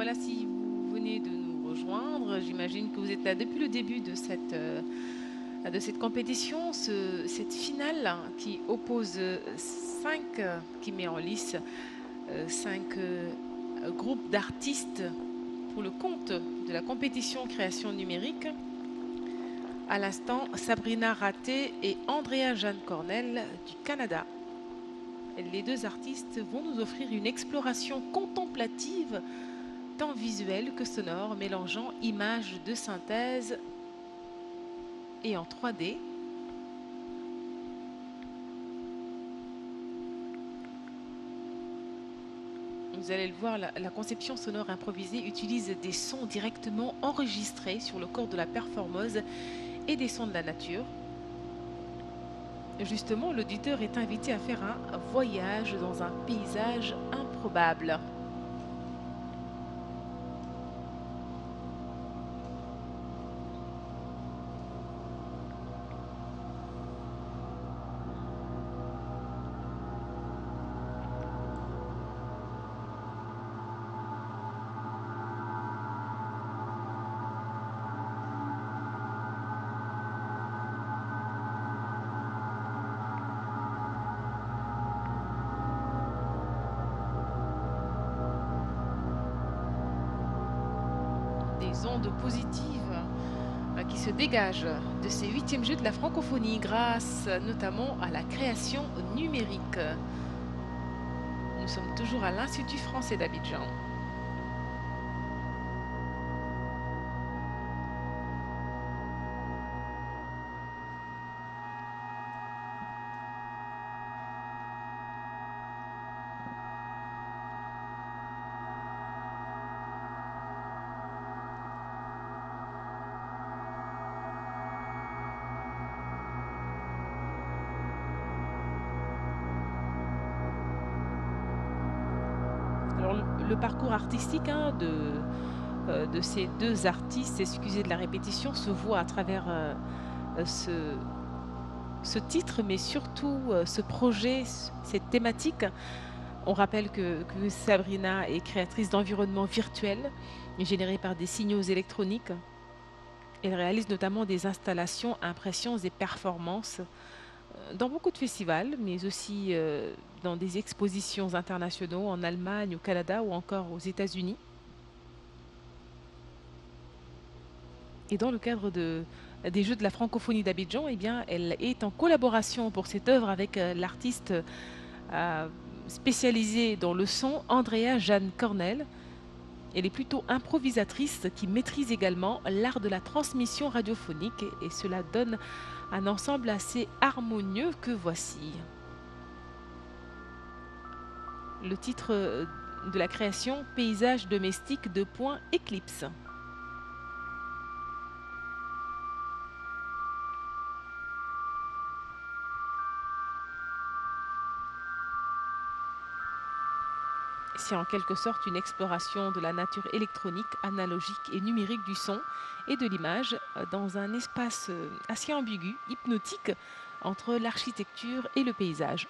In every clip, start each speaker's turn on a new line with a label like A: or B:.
A: voilà, si vous venez de nous rejoindre, j'imagine que vous êtes là depuis le début de cette compétition, cette finale qui oppose qui met en lice cinq groupes d'artistes pour le compte de la compétition création numérique. À l'instant, Sabrina Raté et Andrea Jeanne Cornell du Canada. Les deux artistes vont nous offrir une exploration contemplative, tant visuelle que sonore, mélangeant images de synthèse et en 3D. Vous allez le voir, la conception sonore improvisée utilise des sons directement enregistrés sur le corps de la performeuse et des sons de la nature. Justement, l'auditeur est invité à faire un voyage dans un paysage improbable. Des ondes positives qui se dégagent de ces 8e Jeux de la francophonie grâce notamment à la création numérique. Nous sommes toujours à l'Institut français d'Abidjan. Alors, le parcours artistique de ces deux artistes, excusez de la répétition, se voit à travers ce titre, mais surtout ce projet, cette thématique. On rappelle que Sabrina est créatrice d'environnements virtuels générés par des signaux électroniques. Elle réalise notamment des installations, impressions et performances dans beaucoup de festivals, mais aussi dans des expositions internationaux en Allemagne, au Canada ou encore aux États-Unis. Et dans le cadre des Jeux de la francophonie d'Abidjan, eh bien, elle est en collaboration pour cette œuvre avec l'artiste euh, spécialisée dans le son, Andrea Jeanne Cornell. Elle est plutôt improvisatrice qui maîtrise également l'art de la transmission radiophonique et cela donne un ensemble assez harmonieux que voici. Le titre de la création, Paysage domestique de point éclipse. C'est en quelque sorte une exploration de la nature électronique, analogique et numérique du son et de l'image dans un espace assez ambigu, hypnotique, entre l'architecture et le paysage.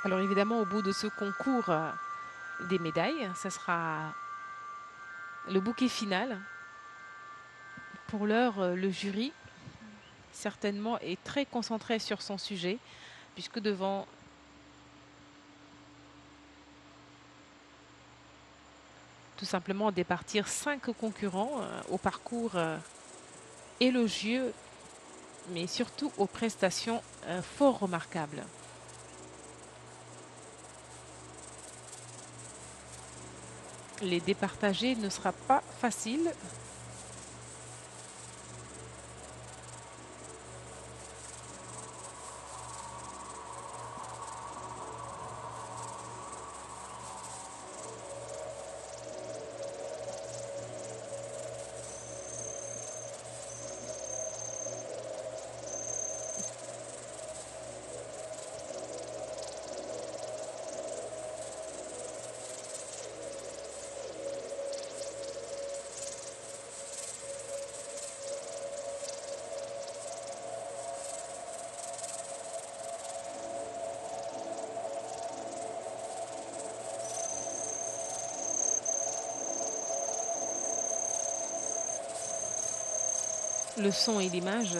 A: Alors évidemment, au bout de ce concours des médailles, ça sera le bouquet final. Pour l'heure, le jury certainement est très concentré sur son sujet, puisque devant tout simplement départir 5 concurrents au parcours élogieux, mais surtout aux prestations fort remarquables. Les départager ne sera pas facile. Le son et l'image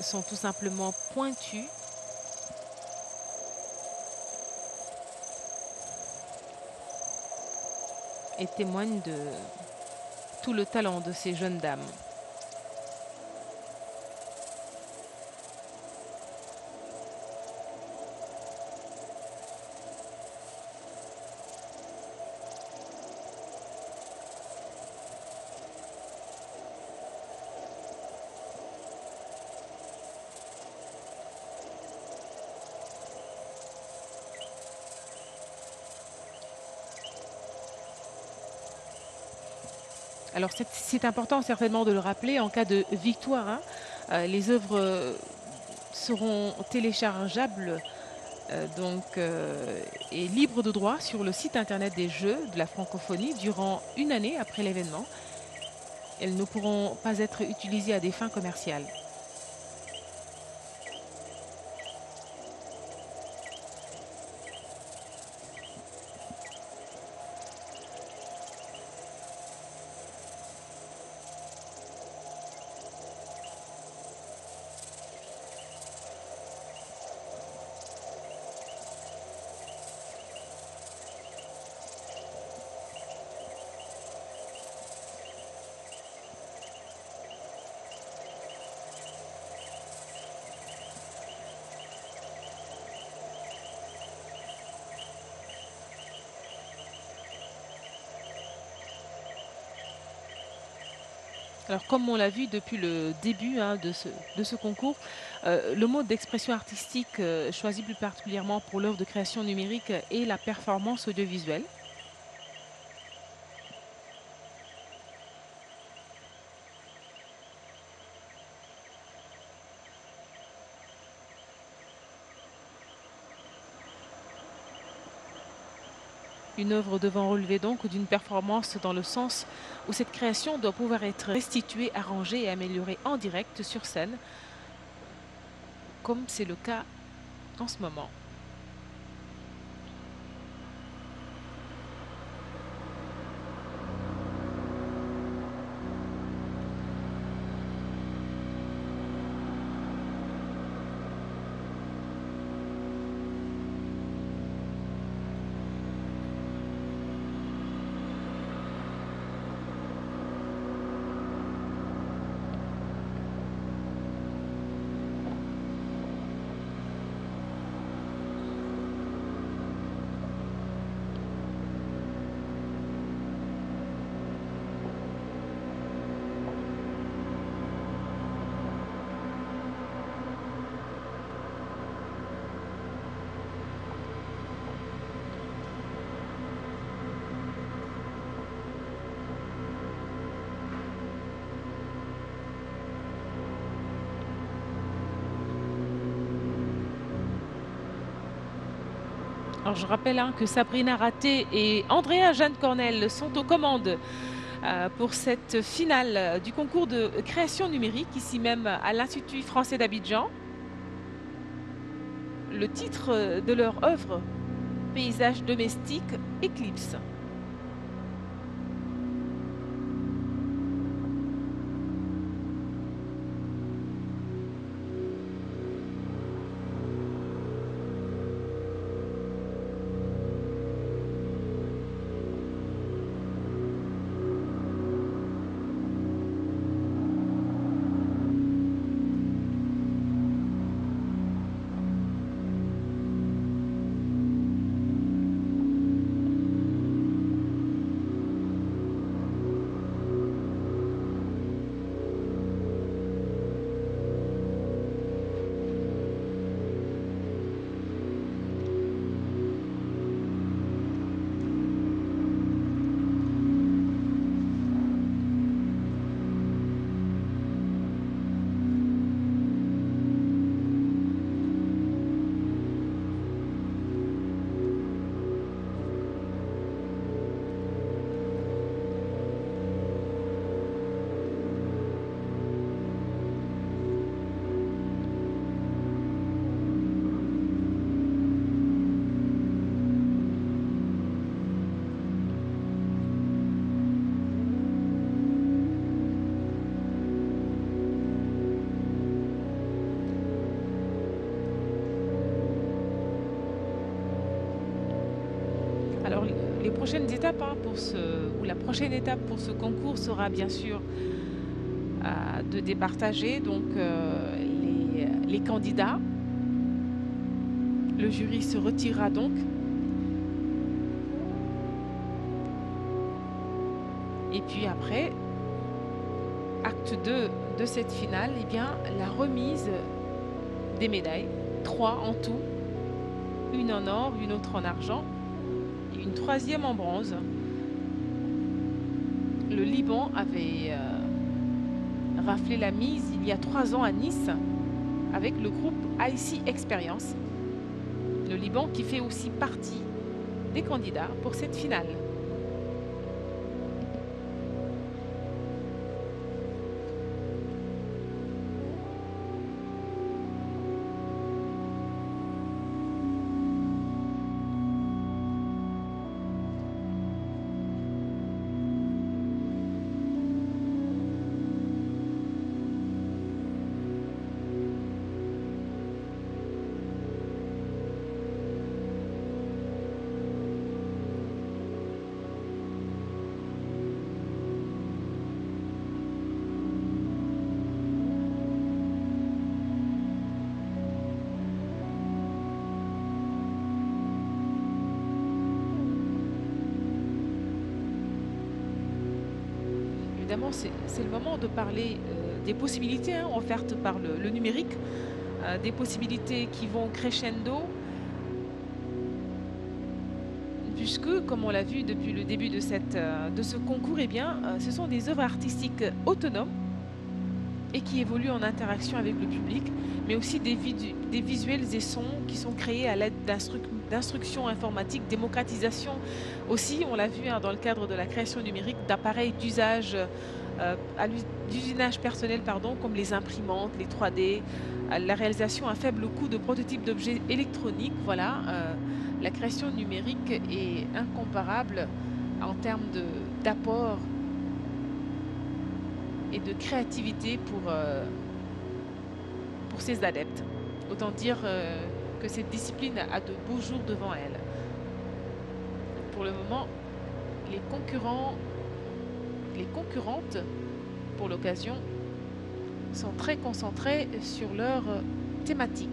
A: sont tout simplement pointus. Et témoignent de tout le talent de ces jeunes dames. Alors c'est important certainement de le rappeler, en cas de victoire, les œuvres seront téléchargeables et libres de droit sur le site internet des Jeux de la francophonie durant une année après l'événement. Elles ne pourront pas être utilisées à des fins commerciales. Alors, comme on l'a vu depuis le début de ce concours, le mode d'expression artistique choisi plus particulièrement pour l'œuvre de création numérique est la performance audiovisuelle. Une œuvre devant relever donc d'une performance dans le sens où cette création doit pouvoir être restituée, arrangée et améliorée en direct sur scène, comme c'est le cas en ce moment. Alors je rappelle que Sabrina Raté et Andrea Jeanne Cornel sont aux commandes pour cette finale du concours de création numérique, ici même à l'Institut français d'Abidjan. le titre de leur œuvre, Paysage domestique Éclipse. Alors, les prochaines étapes la prochaine étape pour ce concours sera bien sûr de départager donc les candidats. Le jury se retirera donc. Et puis après, acte 2 de cette finale, eh bien, la remise des médailles, 3 en tout, une en or, une autre en argent, et une troisième en bronze. Le Liban avait raflé la mise il y a 3 ans à Nice avec le groupe IC Experience. Le Liban qui fait aussi partie des candidats pour cette finale. Évidemment, c'est le moment de parler des possibilités offertes par le numérique, des possibilités qui vont crescendo, puisque, comme on l'a vu depuis le début de ce concours, eh bien, ce sont des œuvres artistiques autonomes et qui évoluent en interaction avec le public, mais aussi des visuels et sons qui sont créés à l'aide d'instructions informatiques, démocratisation aussi, on l'a vu dans le cadre de la création numérique, d'appareils d'usinage personnel, comme les imprimantes, les 3D, la réalisation à faible coût de prototypes d'objets électroniques. Voilà, la création numérique est incomparable en termes d'apport et de créativité pour ses adeptes. Autant dire que cette discipline a de beaux jours devant elle. Pour le moment, les concurrentes, pour l'occasion, sont très concentrées sur leur thématique.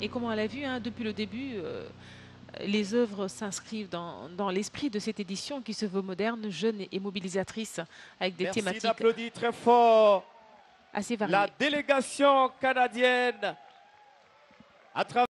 A: Et comme on l'a vu depuis le début, les œuvres s'inscrivent dans l'esprit de cette édition qui se veut moderne, jeune et mobilisatrice, avec des thématiques
B: d'applaudir très fort
A: assez variées.
B: La délégation canadienne à travers